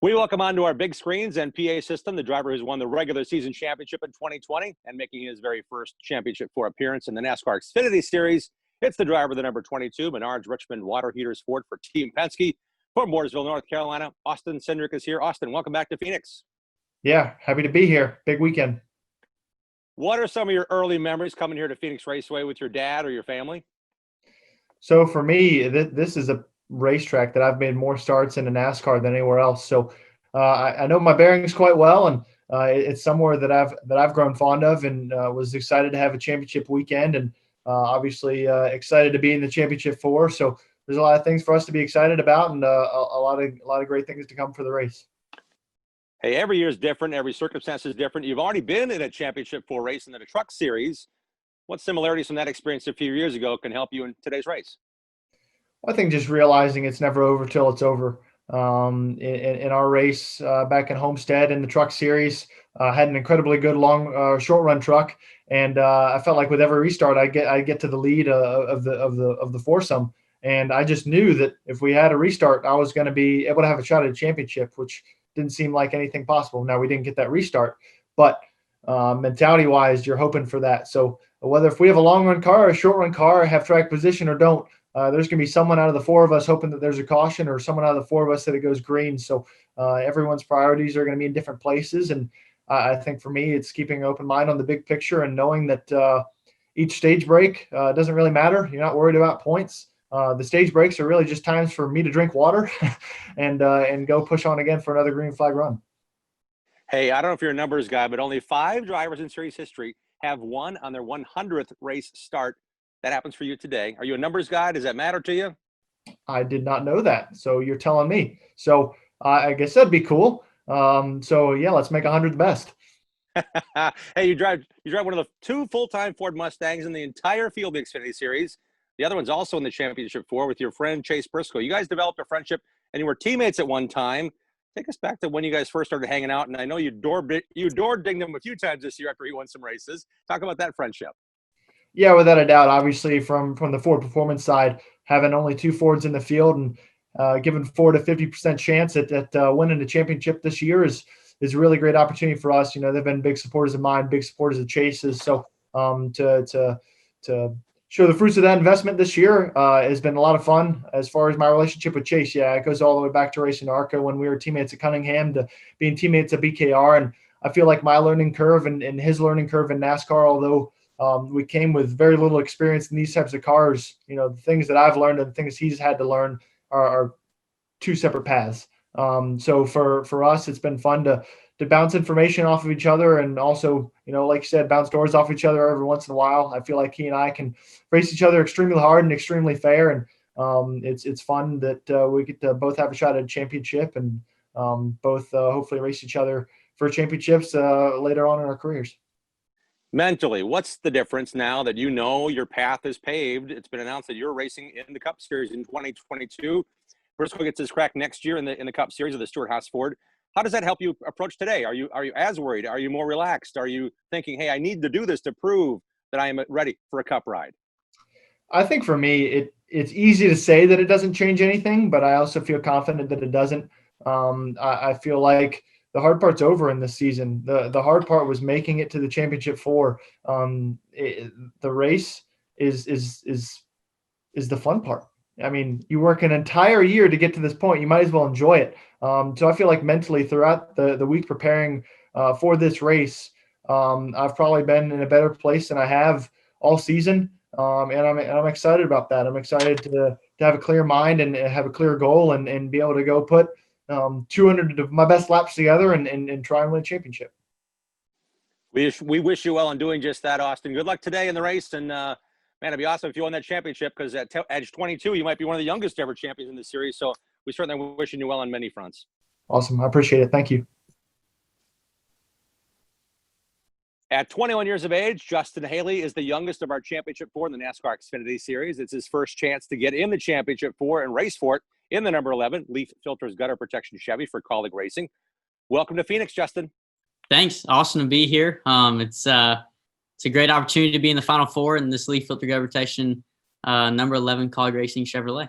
We welcome onto our big screens and PA system the driver who's won the regular season championship in 2020 and making his very first Championship 4 appearance in the NASCAR Xfinity Series. It's the driver, the number 22, Menards Richmond Water Heaters Ford for Team Penske. From Mooresville, North Carolina, Austin Cindric is here. Austin, welcome back to Phoenix. Yeah, happy to be here. Big weekend. What are some of your early memories coming here to Phoenix Raceway with your dad or your family? So for me, this is a racetrack that I've made more starts in a NASCAR than anywhere else. So I know my bearings quite well, and it's somewhere that I've grown fond of, and was excited to have a championship weekend, and obviously excited to be in the Championship 4. So there's a lot of things for us to be excited about, and a lot of great things to come for the race. Hey, every year is different. Every circumstance is different. You've already been in a Championship 4 race and in a truck series. What similarities from that experience a few years ago can help you in today's race? I think just realizing it's never over till it's over. In our race back in Homestead in the truck series, had an incredibly good long short run truck, and I felt like with every restart I get to the lead of the foursome, and I just knew that if we had a restart, I was going to be able to have a shot at a championship, which didn't seem like anything possible. Now we didn't get that restart, but mentality wise, you're hoping for that. So whether if we have a long run car, a short run car, have track position or don't, there's going to be someone out of the four of us hoping that there's a caution, or someone out of the four of us that it goes green. So everyone's priorities are going to be in different places. And I think for me, it's keeping an open mind on the big picture and knowing that each stage break doesn't really matter. You're not worried about points. The stage breaks are really just times for me to drink water and go push on again for another green flag run. Hey, I don't know if you're a numbers guy, but only 5 drivers in series history have won on their 100th race start. That happens for you today. Are you a numbers guy? Does that matter to you? I did not know that. So you're telling me. So I guess that'd be cool. So yeah, let's make 100 the best. Hey, you drive one of the 2 full-time Ford Mustangs in the entire field of the Xfinity Series. The other one's also in the Championship 4 with your friend Chase Briscoe. You guys developed a friendship and you were teammates at one time. Take us back to when you guys first started hanging out. And I know you door dinged him a few times this year after he won some races. Talk about that friendship. Yeah, without a doubt. Obviously, from the Ford Performance side, having only 2 Fords in the field and giving Ford a 50% chance at winning the championship this year is a really great opportunity for us. You know, they've been big supporters of mine, big supporters of Chase's. So to show the fruits of that investment this year has been a lot of fun. As far as my relationship with Chase, yeah, it goes all the way back to racing ARCA when we were teammates at Cunningham to being teammates at BKR. And I feel like my learning curve and his learning curve in NASCAR, although we came with very little experience in these types of cars, you know, the things that I've learned and the things he's had to learn are 2 separate paths. So for us, it's been fun to bounce information off of each other, and also, you know, like you said, bounce doors off each other every once in a while. I feel like he and I can race each other extremely hard and extremely fair, and it's fun that we get to both have a shot at a championship, and both hopefully race each other for championships later on in our careers. Mentally, what's the difference now that you know your path is paved? It's been announced that you're racing in the Cup Series in 2022. Briscoe gets his crack next year in the Cup Series of the Stewart-Haas Ford. How does that help you approach today? Are you as worried? Are you more relaxed? Are you thinking, hey, I need to do this to prove that I am ready for a Cup ride? I think for me, it's easy to say that it doesn't change anything, but I also feel confident that it doesn't. I feel like the hard part's over in this season. The hard part was making it to the Championship 4. The race is the fun part. I mean, you work an entire year to get to this point. You might as well enjoy it. So I feel like mentally throughout the week preparing for this race, I've probably been in a better place than I have all season. And I'm excited about that. I'm excited to have a clear mind and have a clear goal and be able to go put 200 of my best laps together and try and win a championship. We wish you well on doing just that, Austin. Good luck today in the race. And man, it'd be awesome if you won that championship, because at age 22, you might be one of the youngest ever champions in the series. So we certainly wishing you well on many fronts. Awesome. I appreciate it. Thank you. At 21 years of age, Justin Haley is the youngest of our Championship 4 in the NASCAR Xfinity Series. It's his first chance to get in the Championship 4 and race for it in the number 11 Leaf Filters Gutter Protection Chevy for Colleague Racing. Welcome to Phoenix, Justin. Thanks. Awesome to be here. It's a great opportunity to be in the Final Four in this Leaf Filter Gutter Protection number 11 Colleague Racing Chevrolet.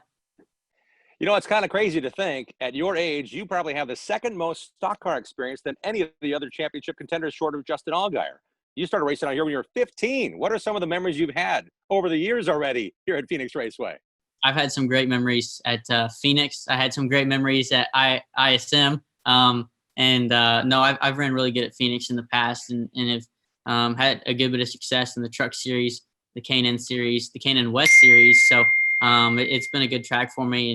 You know, it's kind of crazy to think at your age, you probably have the second most stock car experience than any of the other championship contenders short of Justin Allgaier. You started racing out here when you were 15. What are some of the memories you've had over the years already here at Phoenix Raceway? I've had some great memories at Phoenix. I had some great memories at ISM. No, I've ran really good at Phoenix in the past and have had a good bit of success in the Truck Series, the K&N Series, the K&N West Series. So it's been a good track for me,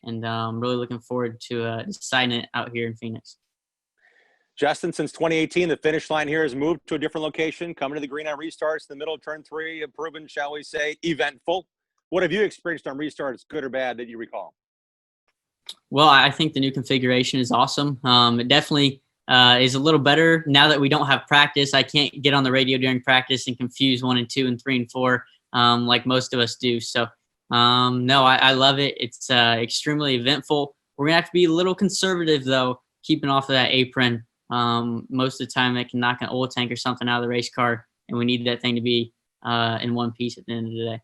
and really looking forward to deciding it out here in Phoenix. Justin, since 2018, the finish line here has moved to a different location, coming to the green on restarts. The middle of turn 3 have proven, shall we say, eventful. What have you experienced on restarts, good or bad, that you recall? Well, I think the new configuration is awesome. It definitely is a little better now that we don't have practice. I can't get on the radio during practice and confuse 1 and 2 and 3 and 4 like most of us do. So, no, I love it. It's extremely eventful. We're going to have to be a little conservative, though, keeping off of that apron. Most of the time, it can knock an oil tank or something out of the race car, and we need that thing to be in one piece at the end of the day.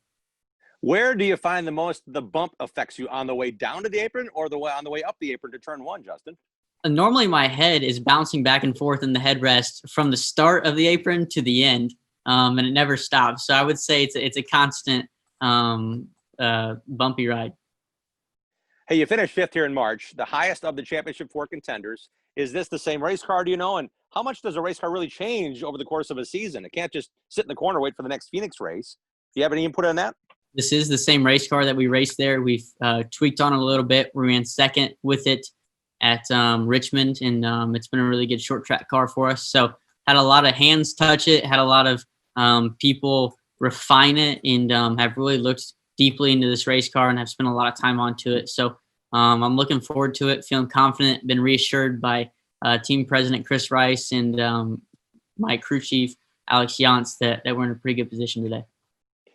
Where do you find the bump affects you, on the way down to the apron or on the way up the apron to turn 1, Justin? Normally, my head is bouncing back and forth in the headrest from the start of the apron to the end, and it never stops. So I would say it's a constant bumpy ride. Hey, you finished 5th here in March, the highest of the Championship 4 contenders. Is this the same race car, do you know? And how much does a race car really change over the course of a season? It can't just sit in the corner, wait for the next Phoenix race. Do you have any input on that? This is the same race car that we raced there. We've tweaked on it a little bit. We ran second with it at Richmond, and it's been a really good short track car for us. So had a lot of hands touch it, had a lot of people refine it, and have really looked deeply into this race car and have spent a lot of time onto it. So I'm looking forward to it, feeling confident, been reassured by team president Chris Rice and my crew chief Alex Yantz that we're in a pretty good position today.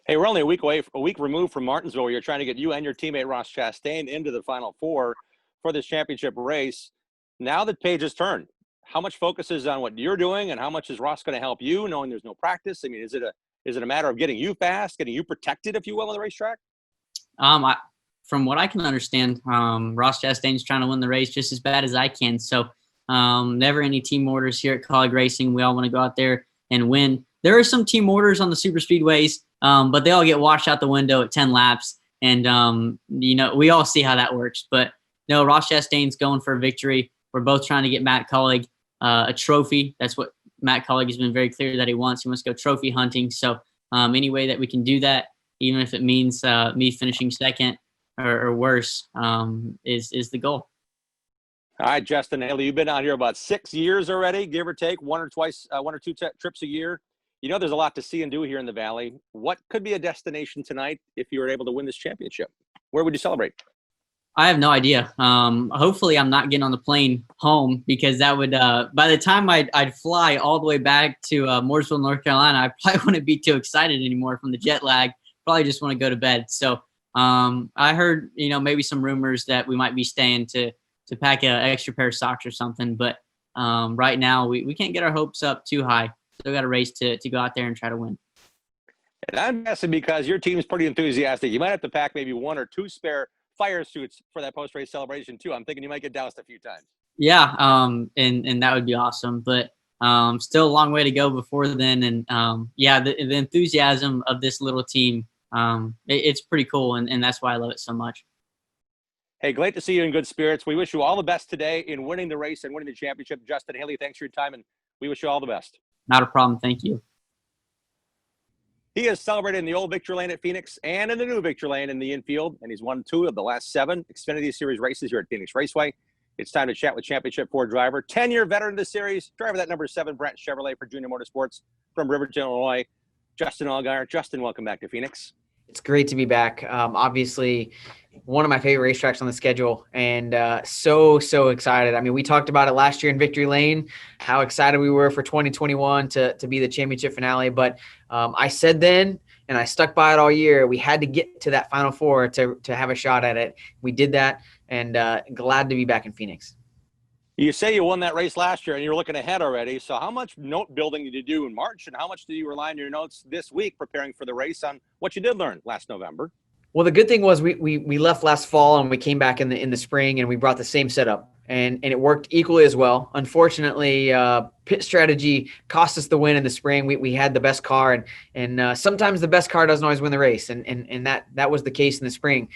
Hey, we're only a week removed from Martinsville, where you're trying to get you and your teammate Ross Chastain into the Final Four for this championship race. Now that page has turned, how much focus is on what you're doing, and how much is Ross going to help you, knowing there's no practice? I mean, is it a matter of getting you fast, getting you protected, if you will, on the racetrack? From what I can understand, Ross Chastain's trying to win the race just as bad as I can. So never any team orders here at Colleague Racing. We all want to go out there and win. There are some team orders on the super speedways, but they all get washed out the window at 10 laps. And, we all see how that works. But no, Ross Chastain's going for a victory. We're both trying to get Matt Colleague a trophy. That's what Matt Colleague has been very clear that he wants. He wants to go trophy hunting. So any way that we can do that, even if it means me finishing second or worse, is the goal. All right, Justin Haley, you've been out here about 6 years already, give or take, one or two trips a year. You know, there's a lot to see and do here in the Valley. What could be a destination tonight if you were able to win this championship? Where would you celebrate? I have no idea. Hopefully I'm not getting on the plane home, because that would, by the time I'd fly all the way back to Mooresville, North Carolina, I probably wouldn't be too excited anymore from the jet lag. Probably just want to go to bed. So I heard, maybe some rumors that we might be staying to pack an extra pair of socks or something. But right now we can't get our hopes up too high. Still got a race to go out there and try to win. And I'm guessing because your team is pretty enthusiastic, you might have to pack maybe 1 or 2 spare fire suits for that post-race celebration too. I'm thinking you might get doused a few times. Yeah, and that would be awesome. But still a long way to go before then. And the enthusiasm of this little team, it's pretty cool, and that's why I love it so much. Hey, great to see you in good spirits. We wish you all the best today in winning the race and winning the championship. Justin Haley, thanks for your time, and we wish you all the best. Not a problem. Thank you. He has celebrated in the old Victory Lane at Phoenix and in the new Victory Lane in the infield, and he's won 2 of the last 7 Xfinity Series races here at Phoenix Raceway. It's time to chat with Championship 4 driver, 10-year veteran of the series, driver that number 7, Brent Chevrolet for Junior Motorsports from Riverton, Illinois, Justin Allgaier. Justin, welcome back to Phoenix. It's great to be back. Obviously, one of my favorite racetracks on the schedule, and so excited. I mean, we talked about it last year in Victory Lane, how excited we were for 2021 to be the championship finale. But I said then, and I stuck by it all year, we had to get to that Final Four to have a shot at it. We did that, and glad to be back in Phoenix. You say you won that race last year, and you're looking ahead already. So how much note building did you do in March, and how much did you rely on your notes this week preparing for the race on what you did learn last November? Well, the good thing was we left last fall and we came back in the spring and we brought the same setup and it worked equally as well. Unfortunately, pit strategy cost us the win in the spring. We had the best car and sometimes the best car doesn't always win the race. And that was the case in the spring.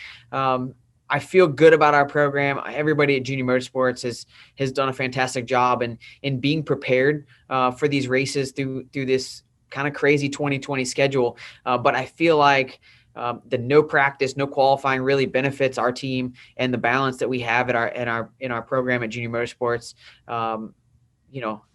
I feel good about our program. Everybody at Junior Motorsports has done a fantastic job in being prepared for these races through this kind of crazy 2020 schedule. But I feel like the no practice, no qualifying really benefits our team and the balance that we have in our program at Junior Motorsports.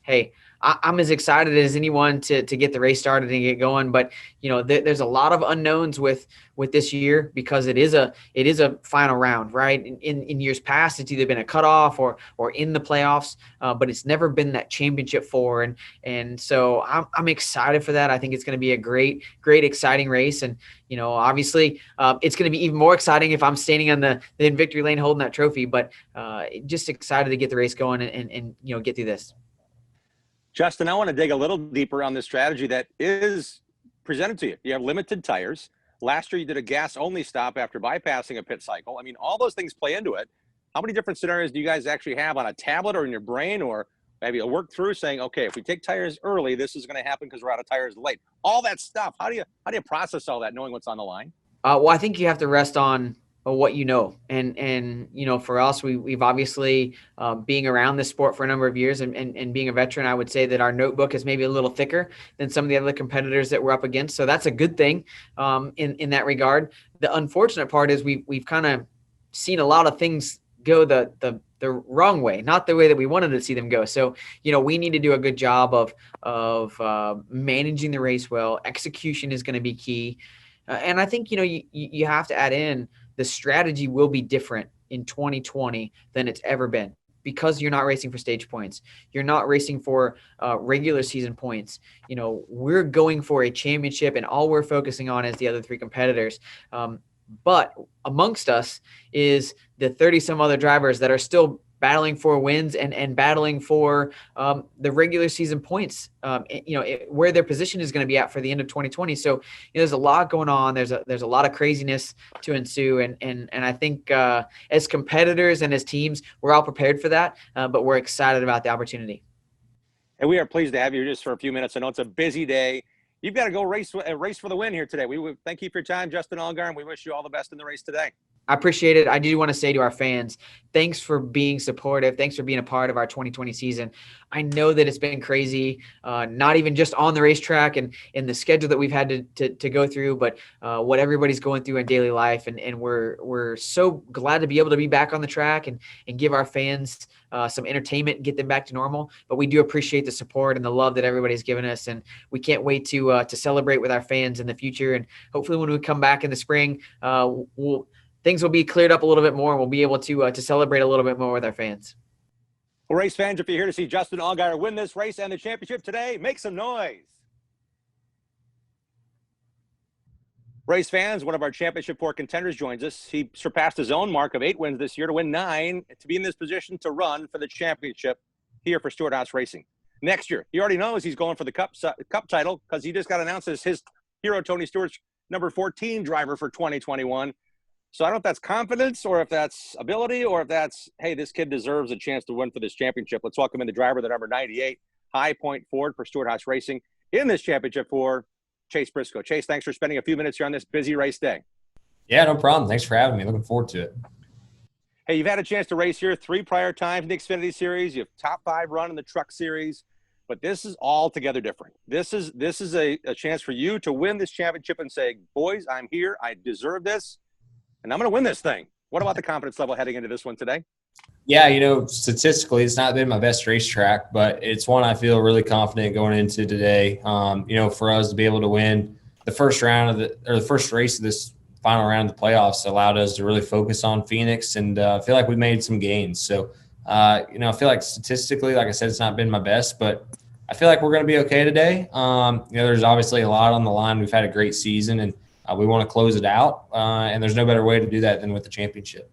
Hey, I'm as excited as anyone to get the race started and get going, but there's a lot of unknowns with this year because it is a final round, right? In years past, it's either been a cutoff or in the playoffs, but it's never been that championship four, and so I'm excited for that. I think it's going to be a great exciting race, and obviously it's going to be even more exciting if I'm standing on the victory lane holding that trophy. But just excited to get the race going and get through this. Justin, I want to dig a little deeper on this strategy that is presented to you. You have limited tires. Last year, you did a gas-only stop after bypassing a pit cycle. I mean, all those things play into it. How many different scenarios do you guys actually have on a tablet or in your brain, or maybe a work through saying, okay, if we take tires early, this is going to happen because we're out of tires late? All that stuff. How do you process all that, knowing what's on the line? Well, I think you have to rest on what and for us, we've obviously being around this sport for a number of years and being a veteran, I would say that our notebook is maybe a little thicker than some of the other competitors that we're up against. So that's a good thing in that regard. The unfortunate part is we've kind of seen a lot of things go the wrong way, not the way that we wanted to see them go. So, we need to do a good job of managing the race well. Execution is going to be key. And I think, you have to add in the strategy will be different in 2020 than it's ever been because you're not racing for stage points. You're not racing for regular season points. We're going for a championship and all we're focusing on is the other three competitors. But amongst us is the 30 some other drivers that are still battling for wins and battling for the regular season points, where their position is going to be at for the end of 2020. So there's a lot going on. There's a lot of craziness to ensue. And I think as competitors and as teams, we're all prepared for that, but we're excited about the opportunity. And we are pleased to have you just for a few minutes. I know it's a busy day. You've got to go race for the win here today. We thank you for your time, Justin Agar, and we wish you all the best in the race today. I appreciate it. I do want to say to our fans, thanks for being supportive. Thanks for being a part of our 2020 season. I know that it's been crazy, not even just on the racetrack and in the schedule that we've had to go through, but what everybody's going through in daily life. And we're so glad to be able to be back on the track and give our fans some entertainment and get them back to normal. But we do appreciate the support and the love that everybody's given us. And we can't wait to celebrate with our fans in the future. And hopefully when we come back in the spring, things will be cleared up a little bit more and we'll be able to celebrate a little bit more with our fans. Well, race fans, if you're here to see Justin Allgaier win this race and the championship today, make some noise. Race fans, one of our Championship 4 contenders joins us. He surpassed his own mark of 8 wins this year to win 9, to be in this position to run for the championship here for Stewart-Haas Racing. Next year, he already knows he's going for the cup title because he just got announced as his hero, Tony Stewart's number 14 driver for 2021. So I don't know if that's confidence or if that's ability or if that's, hey, this kid deserves a chance to win for this championship. Let's welcome in the driver, the number 98, High Point Ford for Stewart-Haas Racing in this championship for Chase Briscoe. Chase, thanks for spending a few minutes here on this busy race day. Yeah, no problem. Thanks for having me. Looking forward to it. Hey, you've had a chance to race here 3 prior times in the Xfinity Series. You have top 5 run in the Truck Series. But this is altogether different. This is a chance for you to win this championship and say, boys, I'm here. I deserve this. And I'm going to win this thing. What about the confidence level heading into this one today? Yeah, statistically, it's not been my best racetrack, but it's one I feel really confident going into today. For us to be able to win the first round the first race of this final round of the playoffs allowed us to really focus on Phoenix and feel like we made some gains. So, I feel like statistically, like I said, it's not been my best, but I feel like we're going to be okay today. There's obviously a lot on the line. We've had a great season, and we want to close it out, and there's no better way to do that than with the championship.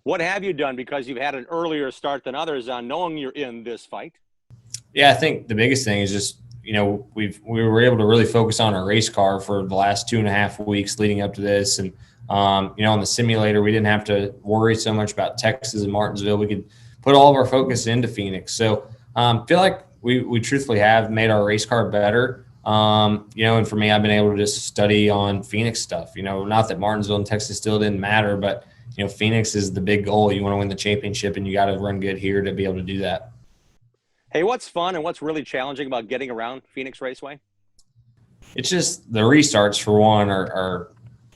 What have you done because you've had an earlier start than others on knowing you're in this fight? Yeah, I think the biggest thing is just we were able to really focus on our race car for the last 2.5 weeks leading up to this. And, on the simulator, we didn't have to worry so much about Texas and Martinsville. We could put all of our focus into Phoenix. So feel like we truthfully have made our race car better. And for me, I've been able to just study on Phoenix stuff, not that Martinsville and Texas still didn't matter, but, Phoenix is the big goal. You want to win the championship, and you got to run good here to be able to do that. Hey, what's fun and what's really challenging about getting around Phoenix Raceway? It's just the restarts, for one, are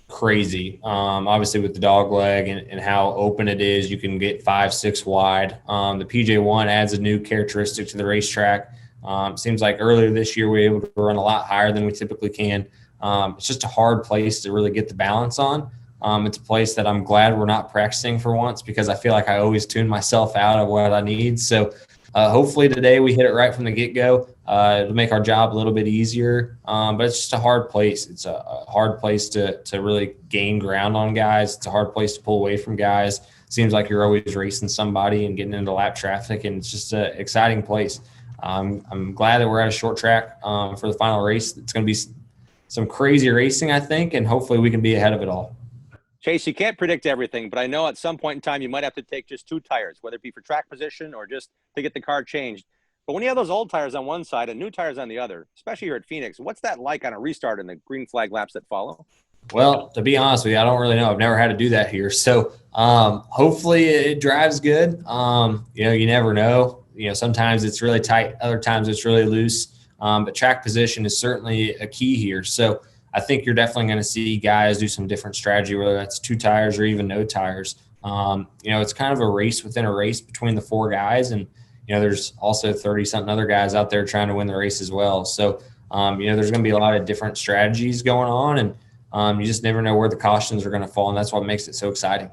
crazy. Obviously, with the dog leg and how open it is, you can get 5-6 wide. The PJ1 adds a new characteristic to the racetrack. Seems like earlier this year we were able to run a lot higher than we typically can. It's just a hard place to really get the balance on. It's a place that I'm glad we're not practicing for once, because I feel like I always tune myself out of what I need. So hopefully today we hit it right from the get-go. It'll make our job a little bit easier, but it's just a hard place. It's a hard place to really gain ground on guys. It's a hard place to pull away from guys. Seems like you're always racing somebody and getting into lap traffic, and it's just an exciting place. I'm glad that we're at a short track for the final race. It's going to be some crazy racing, I think, and hopefully we can be ahead of it all. Chase, you can't predict everything, but I know at some point in time you might have to take just 2 tires, whether it be for track position or just to get the car changed. But when you have those old tires on one side and new tires on the other, especially here at Phoenix, what's that like on a restart in the green flag laps that follow? Well, to be honest with you, I don't really know. I've never had to do that here. So hopefully it drives good. You never know. Sometimes it's really tight. Other times it's really loose. But track position is certainly a key here. So I think you're definitely going to see guys do some different strategy, whether that's 2 tires or even no tires. It's kind of a race within a race between the 4 guys. And, there's also 30-something other guys out there trying to win the race as well. So, there's going to be a lot of different strategies going on. And you just never know where the cautions are going to fall. And that's what makes it so exciting.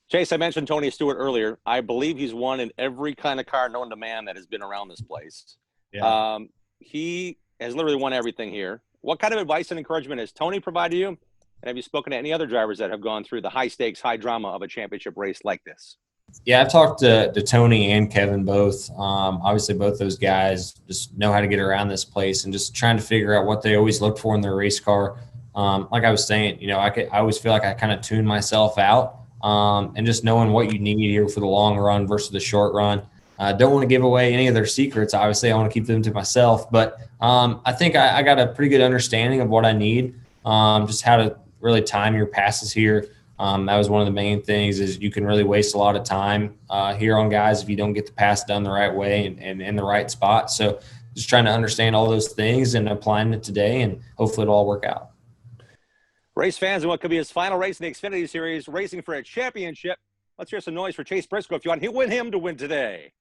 Chase, I mentioned Tony Stewart earlier. I believe he's won in every kind of car known to man that has been around this place. Yeah. He has literally won everything here. What kind of advice and encouragement has Tony provided you? And have you spoken to any other drivers that have gone through the high stakes, high drama of a championship race like this? Yeah, I've talked to Tony and Kevin both. Obviously, both those guys just know how to get around this place and just trying to figure out what they always look for in their race car. Like I was saying, I always feel like I kind of tune myself out and just knowing what you need here for the long run versus the short run. Don't want to give away any of their secrets. Obviously, I want to keep them to myself. But I think I got a pretty good understanding of what I need, just how to really time your passes here. That was one of the main things, is you can really waste a lot of time here on guys if you don't get the pass done the right way and in the right spot. So just trying to understand all those things and applying it today, and hopefully it'll all work out. Race fans, in what could be his final race in the Xfinity Series, racing for a championship. Let's hear some noise for Chase Briscoe if you want him to win today.